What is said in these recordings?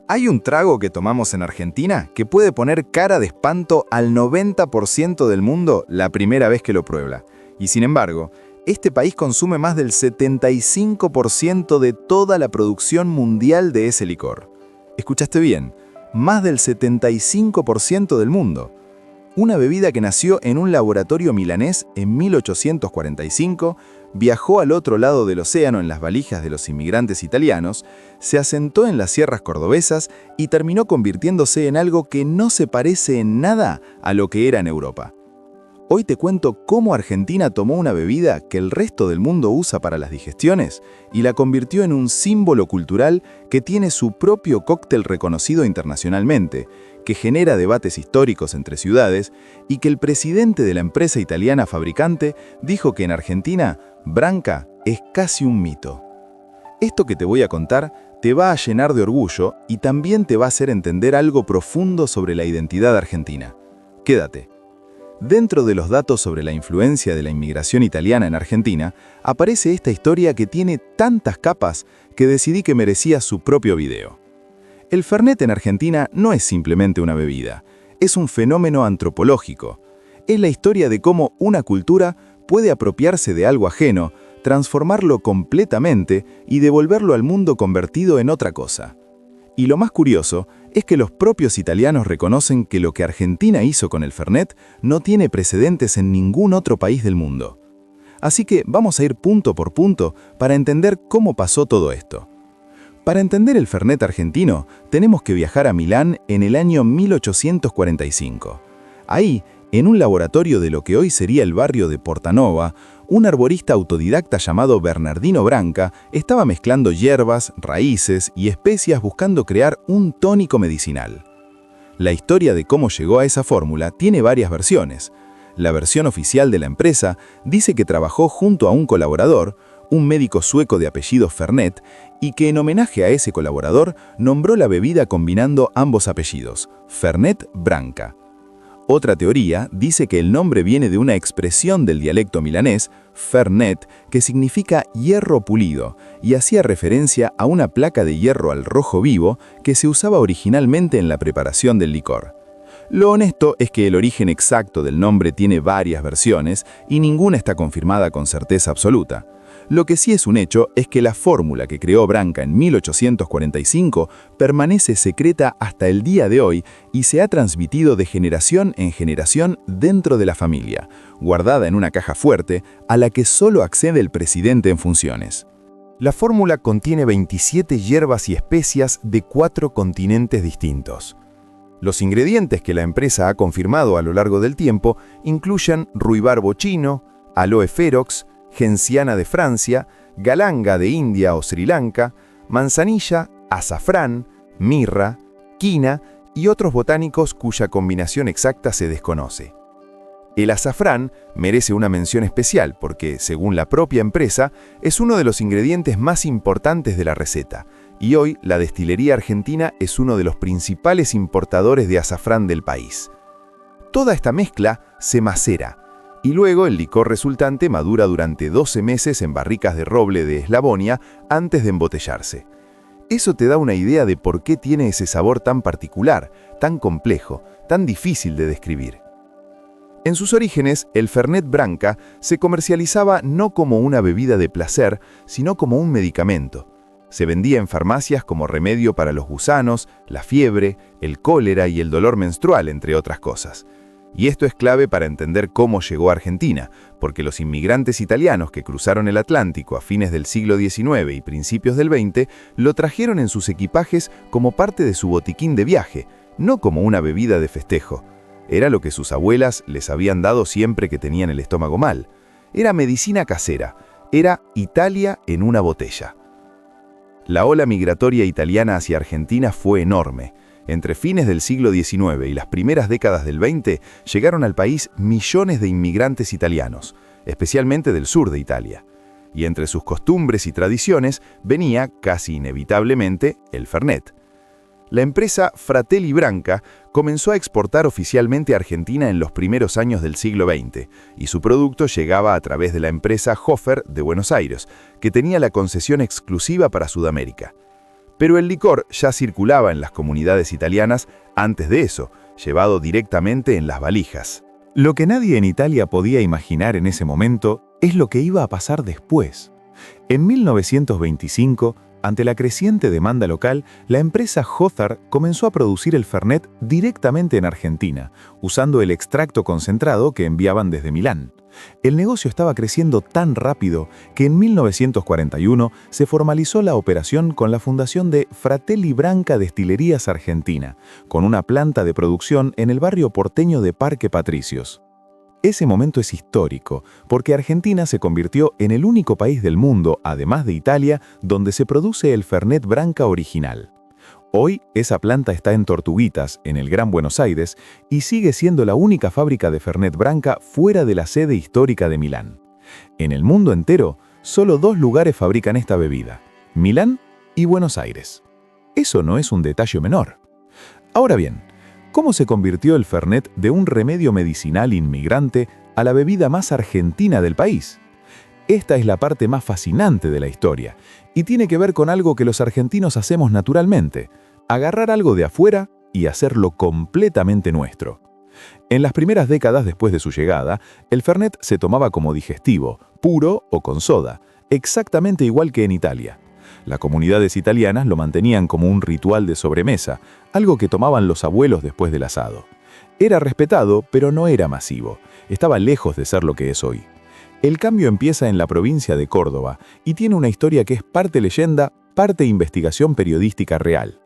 Hay un trago que tomamos en Argentina que puede poner cara de espanto al 90% del mundo la primera vez que lo prueba. Y sin embargo, este país consume más del 75% de toda la producción mundial de ese licor. ¿Escuchaste bien? Más del 75% del mundo. Una bebida que nació en un laboratorio milanés en 1845, viajó al otro lado del océano en las valijas de los inmigrantes italianos, se asentó en las sierras cordobesas y terminó convirtiéndose en algo que no se parece en nada a lo que era en Europa. Hoy te cuento cómo Argentina tomó una bebida que el resto del mundo usa para las digestiones y la convirtió en un símbolo cultural que tiene su propio cóctel reconocido internacionalmente, que genera debates históricos entre ciudades y que el presidente de la empresa italiana fabricante dijo que en Argentina, Branca es casi un mito. Esto que te voy a contar te va a llenar de orgullo y también te va a hacer entender algo profundo sobre la identidad argentina. Quédate. Dentro de los datos sobre la influencia de la inmigración italiana en Argentina, aparece esta historia que tiene tantas capas que decidí que merecía su propio video. El Fernet en Argentina no es simplemente una bebida, es un fenómeno antropológico. Es la historia de cómo una cultura puede apropiarse de algo ajeno, transformarlo completamente y devolverlo al mundo convertido en otra cosa. Y lo más curioso es que los propios italianos reconocen que lo que Argentina hizo con el Fernet no tiene precedentes en ningún otro país del mundo. Así que vamos a ir punto por punto para entender cómo pasó todo esto. Para entender el Fernet argentino, tenemos que viajar a Milán en el año 1845. Ahí, en un laboratorio de lo que hoy sería el barrio de Portanova, un arborista autodidacta llamado Bernardino Branca estaba mezclando hierbas, raíces y especias buscando crear un tónico medicinal. La historia de cómo llegó a esa fórmula tiene varias versiones. La versión oficial de la empresa dice que trabajó junto a un colaborador, un médico sueco de apellido Fernet, y que en homenaje a ese colaborador nombró la bebida combinando ambos apellidos, Fernet Branca. Otra teoría dice que el nombre viene de una expresión del dialecto milanés, Fernet, que significa hierro pulido, y hacía referencia a una placa de hierro al rojo vivo que se usaba originalmente en la preparación del licor. Lo honesto es que el origen exacto del nombre tiene varias versiones y ninguna está confirmada con certeza absoluta. Lo que sí es un hecho es que la fórmula que creó Branca en 1845 permanece secreta hasta el día de hoy y se ha transmitido de generación en generación dentro de la familia, guardada en una caja fuerte a la que solo accede el presidente en funciones. La fórmula contiene 27 hierbas y especias de 4 continentes distintos. Los ingredientes que la empresa ha confirmado a lo largo del tiempo incluyen ruibarbo chino, aloe ferox, genciana de Francia, galanga de India o Sri Lanka, manzanilla, azafrán, mirra, quina y otros botánicos cuya combinación exacta se desconoce. El azafrán merece una mención especial porque, según la propia empresa, es uno de los ingredientes más importantes de la receta, y hoy la destilería argentina es uno de los principales importadores de azafrán del país. Toda esta mezcla se macera, y luego el licor resultante madura durante 12 meses en barricas de roble de Eslavonia antes de embotellarse. Eso te da una idea de por qué tiene ese sabor tan particular, tan complejo, tan difícil de describir. En sus orígenes, el Fernet Branca se comercializaba no como una bebida de placer, sino como un medicamento. Se vendía en farmacias como remedio para los gusanos, la fiebre, el cólera y el dolor menstrual, entre otras cosas. Y esto es clave para entender cómo llegó a Argentina, porque los inmigrantes italianos que cruzaron el Atlántico a fines del siglo XIX y principios del XX lo trajeron en sus equipajes como parte de su botiquín de viaje, no como una bebida de festejo. Era lo que sus abuelas les habían dado siempre que tenían el estómago mal. Era medicina casera, era Italia en una botella. La ola migratoria italiana hacia Argentina fue enorme. Entre fines del siglo XIX y las primeras décadas del XX llegaron al país millones de inmigrantes italianos, especialmente del sur de Italia. Y entre sus costumbres y tradiciones venía, casi inevitablemente, el Fernet. La empresa Fratelli Branca comenzó a exportar oficialmente a Argentina en los primeros años del siglo XX, y su producto llegaba a través de la empresa Hofer de Buenos Aires, que tenía la concesión exclusiva para Sudamérica. Pero el licor ya circulaba en las comunidades italianas antes de eso, llevado directamente en las valijas. Lo que nadie en Italia podía imaginar en ese momento es lo que iba a pasar después. En 1925, ante la creciente demanda local, la empresa Hothar comenzó a producir el Fernet directamente en Argentina, usando el extracto concentrado que enviaban desde Milán. El negocio estaba creciendo tan rápido que en 1941 se formalizó la operación con la fundación de Fratelli Branca Destilerías Argentina, con una planta de producción en el barrio porteño de Parque Patricios. Ese momento es histórico, porque Argentina se convirtió en el único país del mundo, además de Italia, donde se produce el Fernet Branca original. Hoy, esa planta está en Tortuguitas, en el Gran Buenos Aires, y sigue siendo la única fábrica de Fernet Branca fuera de la sede histórica de Milán. En el mundo entero, solo 2 lugares fabrican esta bebida: Milán y Buenos Aires. Eso no es un detalle menor. Ahora bien, ¿cómo se convirtió el Fernet de un remedio medicinal inmigrante a la bebida más argentina del país? Esta es la parte más fascinante de la historia, y tiene que ver con algo que los argentinos hacemos naturalmente: agarrar algo de afuera y hacerlo completamente nuestro. En las primeras décadas después de su llegada, el Fernet se tomaba como digestivo, puro o con soda, exactamente igual que en Italia. Las comunidades italianas lo mantenían como un ritual de sobremesa, algo que tomaban los abuelos después del asado. Era respetado, pero no era masivo. Estaba lejos de ser lo que es hoy. El cambio empieza en la provincia de Córdoba y tiene una historia que es parte leyenda, parte investigación periodística real.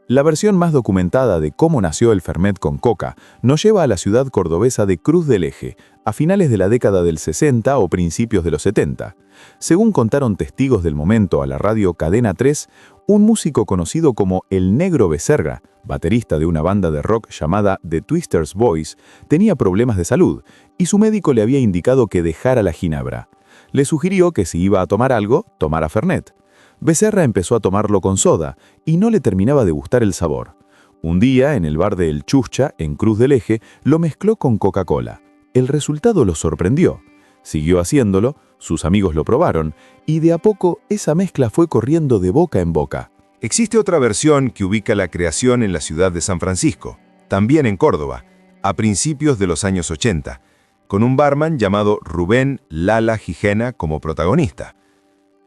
La versión más documentada de cómo nació el Fernet con coca nos lleva a la ciudad cordobesa de Cruz del Eje, a finales de la década del 60 o principios de los 70. Según contaron testigos del momento a la radio Cadena 3, un músico conocido como el Negro Becerra, baterista de una banda de rock llamada The Twisters Boys, tenía problemas de salud y su médico le había indicado que dejara la ginebra. Le sugirió que si iba a tomar algo, tomara Fernet. Becerra empezó a tomarlo con soda y no le terminaba de gustar el sabor. Un día, en el bar de El Chuscha, en Cruz del Eje, lo mezcló con Coca-Cola. El resultado lo sorprendió. Siguió haciéndolo, sus amigos lo probaron, y de a poco esa mezcla fue corriendo de boca en boca. Existe otra versión que ubica la creación en la ciudad de San Francisco, también en Córdoba, a principios de los años 80, con un barman llamado Rubén Lala Gijena como protagonista.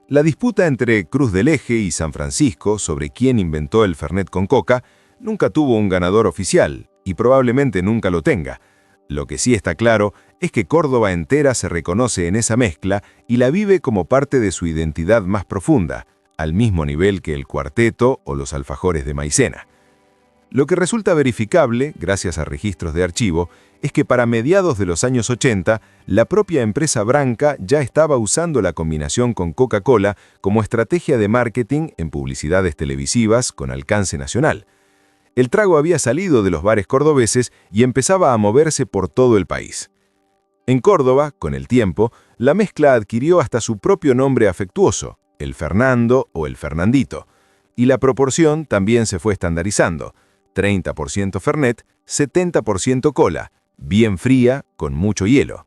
La disputa entre Cruz del Eje y San Francisco sobre quién inventó el Fernet con coca nunca tuvo un ganador oficial y probablemente nunca lo tenga. Lo que sí está claro es que Córdoba entera se reconoce en esa mezcla y la vive como parte de su identidad más profunda, al mismo nivel que el cuarteto o los alfajores de maicena. Lo que resulta verificable, gracias a registros de archivo, es que para mediados de los años 80, la propia empresa Branca ya estaba usando la combinación con Coca-Cola como estrategia de marketing en publicidades televisivas con alcance nacional. El trago había salido de los bares cordobeses y empezaba a moverse por todo el país. En Córdoba, con el tiempo, la mezcla adquirió hasta su propio nombre afectuoso, el Fernando o el Fernandito, y la proporción también se fue estandarizando: 30% Fernet, 70% cola, bien fría, con mucho hielo.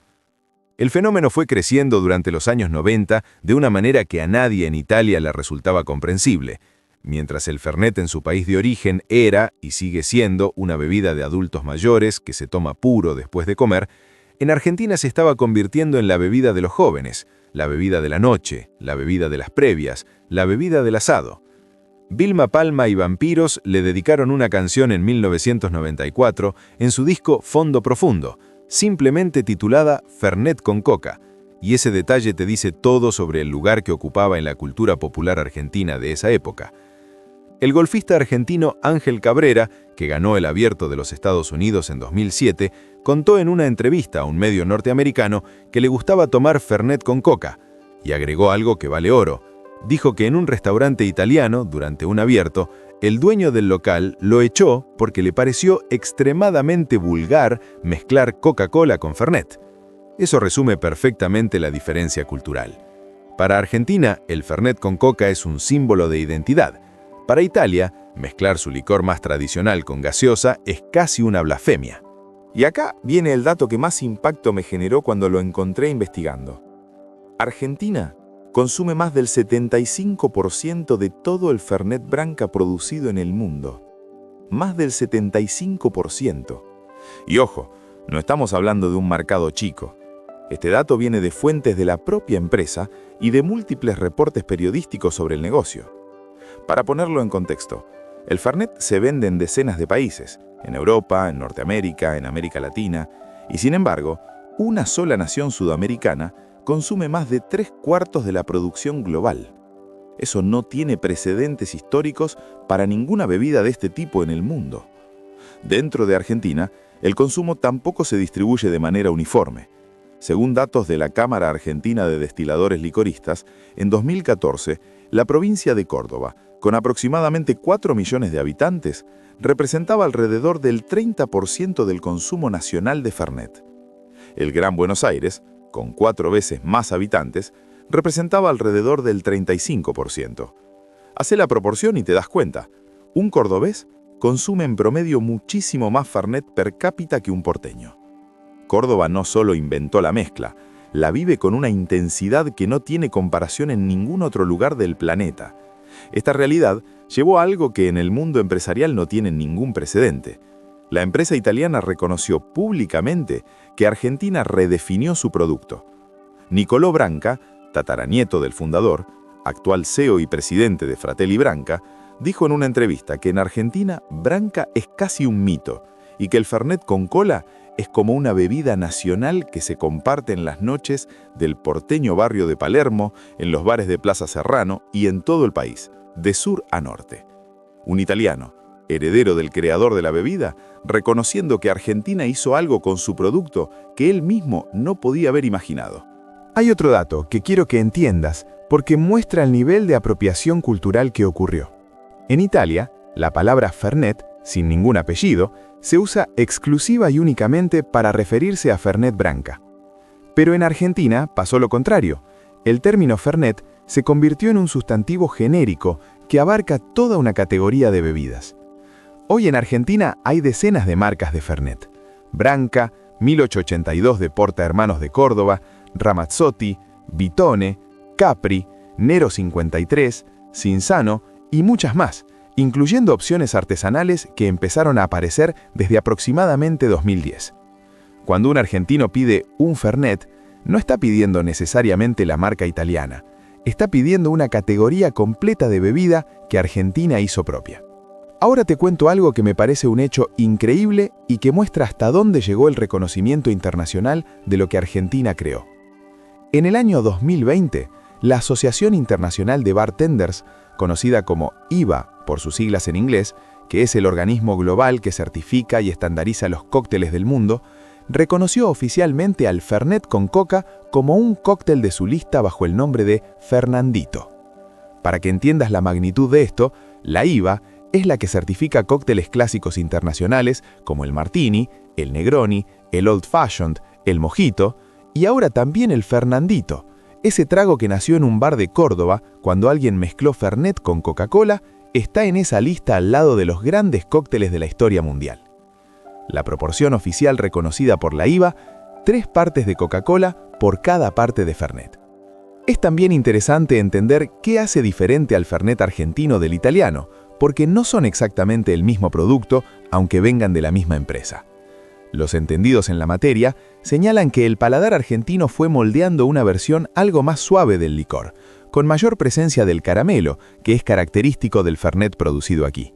El fenómeno fue creciendo durante los años 90 de una manera que a nadie en Italia le resultaba comprensible. Mientras el Fernet en su país de origen era y sigue siendo una bebida de adultos mayores que se toma puro después de comer, en Argentina se estaba convirtiendo en la bebida de los jóvenes, la bebida de la noche, la bebida de las previas, la bebida del asado. Vilma Palma y Vampiros le dedicaron una canción en 1994 en su disco Fondo Profundo, simplemente titulada Fernet con Coca, y ese detalle te dice todo sobre el lugar que ocupaba en la cultura popular argentina de esa época. El golfista argentino Ángel Cabrera, que ganó el Abierto de los Estados Unidos en 2007, contó en una entrevista a un medio norteamericano que le gustaba tomar Fernet con Coca, y agregó algo que vale oro. Dijo que en un restaurante italiano, durante un abierto, el dueño del local lo echó porque le pareció extremadamente vulgar mezclar Coca-Cola con Fernet. Eso resume perfectamente la diferencia cultural. Para Argentina, el Fernet con Coca es un símbolo de identidad. Para Italia, mezclar su licor más tradicional con gaseosa es casi una blasfemia. Y acá viene el dato que más impacto me generó cuando lo encontré investigando. Argentina consume más del 75% de todo el Fernet Branca producido en el mundo. Más del 75%. Y ojo, no estamos hablando de un mercado chico. Este dato viene de fuentes de la propia empresa y de múltiples reportes periodísticos sobre el negocio. Para ponerlo en contexto, el Fernet se vende en decenas de países, en Europa, en Norteamérica, en América Latina, y sin embargo, una sola nación sudamericana consume más de 3/4 de la producción global. Eso no tiene precedentes históricos para ninguna bebida de este tipo en el mundo. Dentro de Argentina, el consumo tampoco se distribuye de manera uniforme. Según datos de la Cámara Argentina de Destiladores Licoristas, en 2014, la provincia de Córdoba, con aproximadamente 4 millones de habitantes, representaba alrededor del 30% del consumo nacional de Fernet. El Gran Buenos Aires, con 4 veces más habitantes, representaba alrededor del 35%. Hacé la proporción y te das cuenta. Un cordobés consume en promedio muchísimo más Fernet per cápita que un porteño. Córdoba no solo inventó la mezcla, la vive con una intensidad que no tiene comparación en ningún otro lugar del planeta. Esta realidad llevó a algo que en el mundo empresarial no tiene ningún precedente. La empresa italiana reconoció públicamente que Argentina redefinió su producto. Nicolò Branca, tataranieto del fundador, actual CEO y presidente de Fratelli Branca, dijo en una entrevista que en Argentina Branca es casi un mito y que el Fernet con cola es como una bebida nacional que se comparte en las noches del porteño barrio de Palermo, en los bares de Plaza Serrano y en todo el país, de sur a norte. Un italiano, heredero del creador de la bebida, reconociendo que Argentina hizo algo con su producto que él mismo no podía haber imaginado. Hay otro dato que quiero que entiendas porque muestra el nivel de apropiación cultural que ocurrió. En Italia, la palabra Fernet, sin ningún apellido, se usa exclusiva y únicamente para referirse a Fernet Branca. Pero en Argentina pasó lo contrario. El término Fernet se convirtió en un sustantivo genérico que abarca toda una categoría de bebidas. Hoy en Argentina hay decenas de marcas de Fernet. Branca, 1882 de Porta Hermanos de Córdoba, Ramazzotti, Vitone, Capri, Nero 53, Cinzano y muchas más, incluyendo opciones artesanales que empezaron a aparecer desde aproximadamente 2010. Cuando un argentino pide un Fernet, no está pidiendo necesariamente la marca italiana, está pidiendo una categoría completa de bebida que Argentina hizo propia. Ahora te cuento algo que me parece un hecho increíble y que muestra hasta dónde llegó el reconocimiento internacional de lo que Argentina creó. En el año 2020, la Asociación Internacional de Bartenders, conocida como IBA por sus siglas en inglés, que es el organismo global que certifica y estandariza los cócteles del mundo, reconoció oficialmente al Fernet con coca como un cóctel de su lista bajo el nombre de Fernandito. Para que entiendas la magnitud de esto, la IBA es la que certifica cócteles clásicos internacionales como el Martini, el Negroni, el Old Fashioned, el Mojito y ahora también el Fernandito, ese trago que nació en un bar de Córdoba cuando alguien mezcló Fernet con Coca-Cola, está en esa lista al lado de los grandes cócteles de la historia mundial. La proporción oficial reconocida por la IBA, 3 partes de Coca-Cola por cada parte de Fernet. Es también interesante entender qué hace diferente al Fernet argentino del italiano, porque no son exactamente el mismo producto, aunque vengan de la misma empresa. Los entendidos en la materia señalan que el paladar argentino fue moldeando una versión algo más suave del licor, con mayor presencia del caramelo, que es característico del Fernet producido aquí.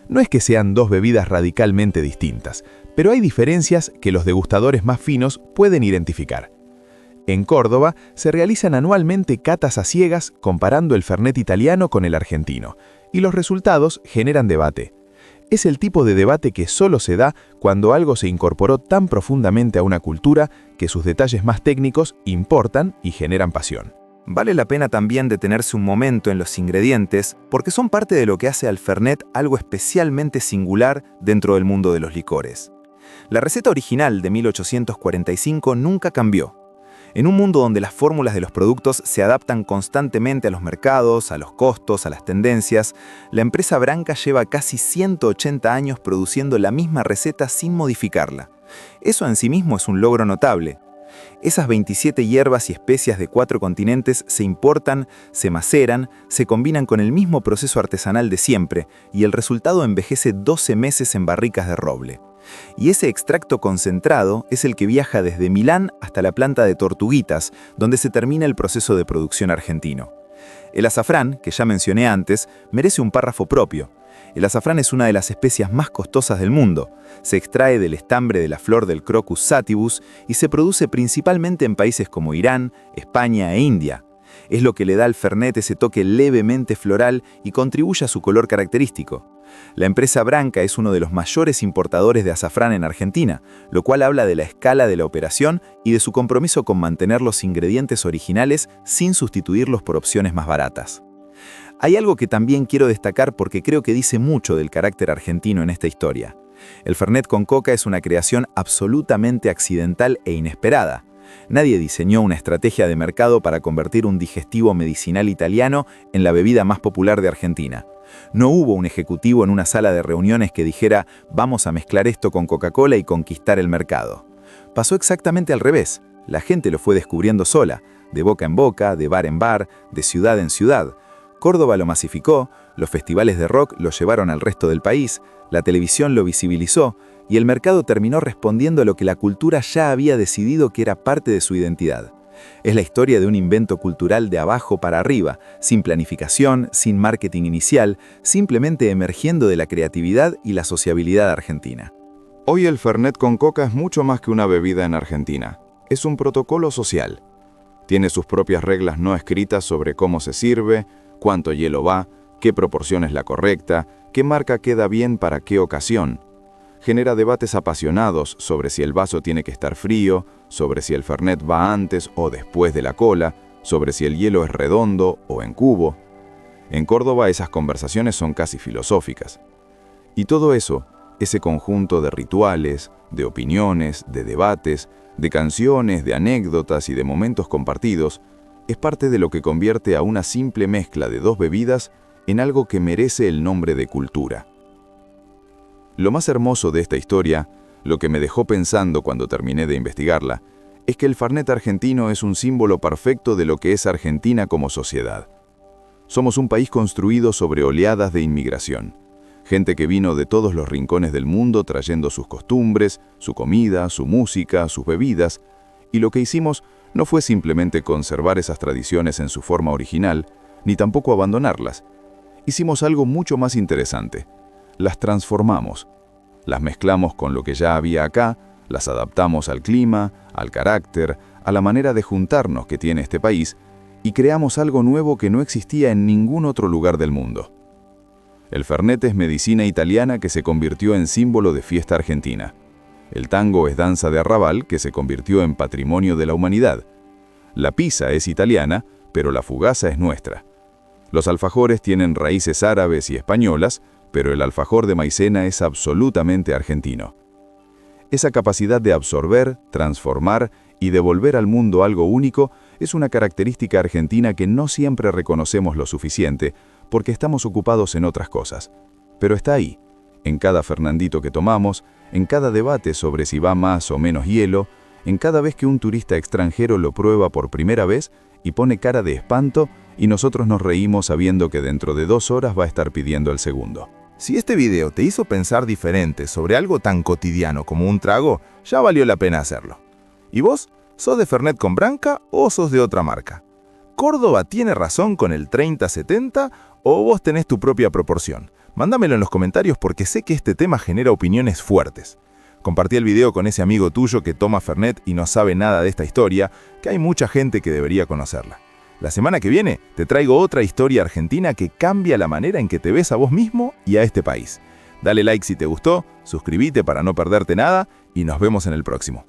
No es que sean dos bebidas radicalmente distintas, pero hay diferencias que los degustadores más finos pueden identificar. En Córdoba se realizan anualmente catas a ciegas comparando el Fernet italiano con el argentino, y los resultados generan debate. Es el tipo de debate que solo se da cuando algo se incorporó tan profundamente a una cultura que sus detalles más técnicos importan y generan pasión. Vale la pena también detenerse un momento en los ingredientes porque son parte de lo que hace al Fernet algo especialmente singular dentro del mundo de los licores. La receta original de 1845 nunca cambió. En un mundo donde las fórmulas de los productos se adaptan constantemente a los mercados, a los costos, a las tendencias, la empresa Branca lleva casi 180 años produciendo la misma receta sin modificarla. Eso en sí mismo es un logro notable. Esas 27 hierbas y especias de 4 continentes se importan, se maceran, se combinan con el mismo proceso artesanal de siempre y el resultado envejece 12 meses en barricas de roble. Y ese extracto concentrado es el que viaja desde Milán hasta la planta de Tortuguitas, donde se termina el proceso de producción argentino. El azafrán, que ya mencioné antes, merece un párrafo propio. El azafrán es una de las especias más costosas del mundo. Se extrae del estambre de la flor del Crocus sativus y se produce principalmente en países como Irán, España e India. Es lo que le da al Fernet ese toque levemente floral y contribuye a su color característico. La empresa Branca es uno de los mayores importadores de azafrán en Argentina, lo cual habla de la escala de la operación y de su compromiso con mantener los ingredientes originales sin sustituirlos por opciones más baratas. Hay algo que también quiero destacar porque creo que dice mucho del carácter argentino en esta historia. El Fernet con coca es una creación absolutamente accidental e inesperada. Nadie diseñó una estrategia de mercado para convertir un digestivo medicinal italiano en la bebida más popular de Argentina. No hubo un ejecutivo en una sala de reuniones que dijera «vamos a mezclar esto con Coca-Cola y conquistar el mercado». Pasó exactamente al revés. La gente lo fue descubriendo sola, de boca en boca, de bar en bar, de ciudad en ciudad. Córdoba lo masificó, los festivales de rock lo llevaron al resto del país, la televisión lo visibilizó y el mercado terminó respondiendo a lo que la cultura ya había decidido que era parte de su identidad. Es la historia de un invento cultural de abajo para arriba, sin planificación, sin marketing inicial, simplemente emergiendo de la creatividad y la sociabilidad argentina. Hoy el Fernet con coca es mucho más que una bebida en Argentina. Es un protocolo social. Tiene sus propias reglas no escritas sobre cómo se sirve, cuánto hielo va, qué proporción es la correcta, qué marca queda bien para qué ocasión. Genera debates apasionados sobre si el vaso tiene que estar frío, sobre si el Fernet va antes o después de la cola, sobre si el hielo es redondo o en cubo. En Córdoba esas conversaciones son casi filosóficas. Y todo eso, ese conjunto de rituales, de opiniones, de debates, de canciones, de anécdotas y de momentos compartidos, es parte de lo que convierte a una simple mezcla de dos bebidas en algo que merece el nombre de cultura. Lo más hermoso de esta historia, lo que me dejó pensando cuando terminé de investigarla, es que el Fernet argentino es un símbolo perfecto de lo que es Argentina como sociedad. Somos un país construido sobre oleadas de inmigración. Gente que vino de todos los rincones del mundo trayendo sus costumbres, su comida, su música, sus bebidas, y lo que hicimos no fue simplemente conservar esas tradiciones en su forma original, ni tampoco abandonarlas. Hicimos algo mucho más interesante. Las transformamos. Las mezclamos con lo que ya había acá, las adaptamos al clima, al carácter, a la manera de juntarnos que tiene este país, y creamos algo nuevo que no existía en ningún otro lugar del mundo. El Fernet es medicina italiana que se convirtió en símbolo de fiesta argentina. El tango es danza de arrabal que se convirtió en patrimonio de la humanidad. La pizza es italiana, pero la fugaza es nuestra. Los alfajores tienen raíces árabes y españolas, pero el alfajor de maicena es absolutamente argentino. Esa capacidad de absorber, transformar y devolver al mundo algo único es una característica argentina que no siempre reconocemos lo suficiente porque estamos ocupados en otras cosas. Pero está ahí, en cada Fernandito que tomamos, en cada debate sobre si va más o menos hielo, en cada vez que un turista extranjero lo prueba por primera vez y pone cara de espanto y nosotros nos reímos sabiendo que dentro de 2 horas va a estar pidiendo el segundo. Si este video te hizo pensar diferente sobre algo tan cotidiano como un trago, ya valió la pena hacerlo. ¿Y vos? ¿Sos de Fernet con Branca o sos de otra marca? ¿Córdoba tiene razón con el 30-70 o vos tenés tu propia proporción? Mándamelo en los comentarios porque sé que este tema genera opiniones fuertes. Compartí el video con ese amigo tuyo que toma Fernet y no sabe nada de esta historia, que hay mucha gente que debería conocerla. La semana que viene te traigo otra historia argentina que cambia la manera en que te ves a vos mismo y a este país. Dale like si te gustó, suscríbete para no perderte nada y nos vemos en el próximo.